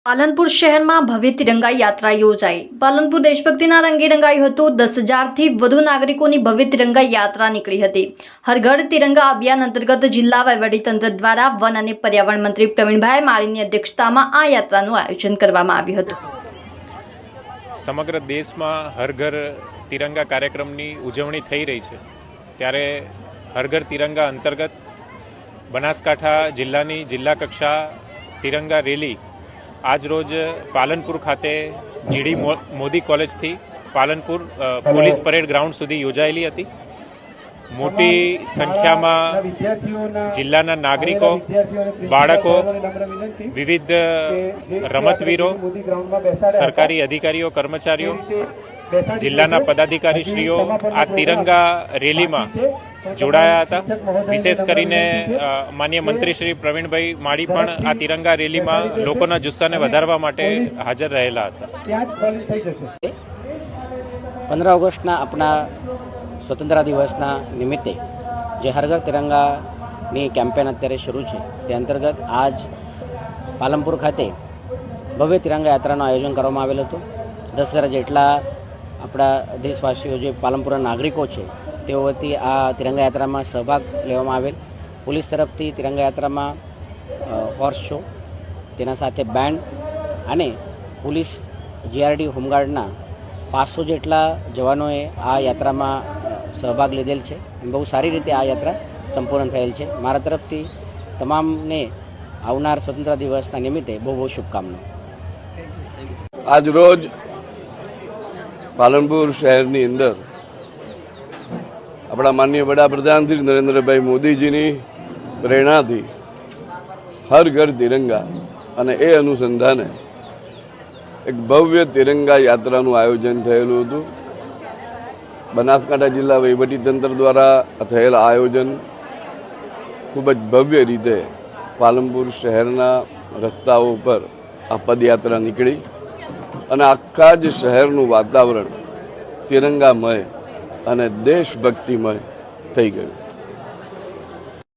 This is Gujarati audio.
પાલનપુર શહેરમાં ભવ્ય તિરંગા યાત્રા યોજાઈ। પાલનપુર દેશભક્તિના રંગે રંગાયું હતું। 10,000થી વધુ નાગરિકોની ભવ્ય તિરંગા યાત્રા નીકળી હતી। હર ઘર તિરંગા અભિયાન અંતર્ગત જિલ્લા વહીવટીતંત્ર દ્વારા વન અને પર્યાવરણ મંત્રી પ્રવીણભાઈ માળીની અધ્યક્ષતામાં આ યાત્રાનું આયોજન કરવામાં આવ્યું હતું। સમગ્ર દેશમાં હર ઘર તિરંગા કાર્યક્રમની ઉજવણી થઈ રહી છે, ત્યારે હર ઘર તિરંગા અંતર્ગત બનાસકાંઠા જિલ્લાની જિલ્લા કક્ષા તિરંગા રેલી આજ રોજ પાલનપુર ખાતે જીડી મોદી કોલેજથી પાલનપુર પોલીસ પરેડ ગ્રાઉન્ડ સુધી યોજાયેલી હતી। મોટી સંખ્યામાં જિલ્લાના નાગરિકો, બાળકો, વિવિધ રમતવીરો, સરકારી અધિકારીઓ, કર્મચારીઓ, જિલ્લાના પદાધિકારીશ્રીઓ આ તિરંગા રેલીમાં જોડાયા હતા। વિશેષ કરીને માનનીય મંત્રી શ્રી પ્રવીણભાઈ માળી પણ આ તિરંગા રેલીમાં લોકોના જુસ્સાને વધારવા માટે હાજર રહેલા હતા। 15 ઓગસ્ટના આપણા સ્વતંત્રતા દિવસના નિમિત્તે જે હર ઘર તિરંગાની કેમ્પેન અત્યારે શરૂ છે, તે અંતર્ગત આજ પાલનપુર ખાતે ભવ્ય તિરંગા યાત્રાનું આયોજન કરવામાં આવેલું હતું। 10,000 જેટલા આપણા દેશવાસીઓ જે પાલનપુરના નાગરિકો છે તેઓ વતી આ તિરંગા યાત્રામાં સહભાગ લેવામાં આવેલ। પોલીસ તરફથી તિરંગા યાત્રામાં હોર્સ શો, તેના સાથે બેન્ડ અને પોલીસ જીઆરડી હોમગાર્ડના 500 જેટલા જવાનોએ આ યાત્રામાં સહભાગ લીધેલ છે। બહુ સારી રીતે આ યાત્રા સંપૂર્ણ થયેલ છે। મારા તરફથી તમામને આવનાર સ્વતંત્રતા દિવસના નિમિત્તે બહુ બહુ શુભકામનાઓ। આજ રોજ પાલનપુર શહેરની અંદર આપણા માનનીય વડાપ્રધાન શ્રી નરેન્દ્રભાઈ મોદીજીની પ્રેરણાથી હર ઘર તિરંગા અને એ અનુસંધાને એક ભવ્ય તિરંગા યાત્રાનું આયોજન થયેલું હતું। બનાસકાંઠા જિલ્લા વહીવટીતંત્ર દ્વારા થયેલ આયોજન ખૂબ જ ભવ્ય રીતે પાલનપુર શહેરના રસ્તાઓ ઉપર આ પદયાત્રા નીકળી અને આખા જ શહેરનું વાતાવરણ તિરંગામય અને દેશભક્તિમય થઈ ગયું।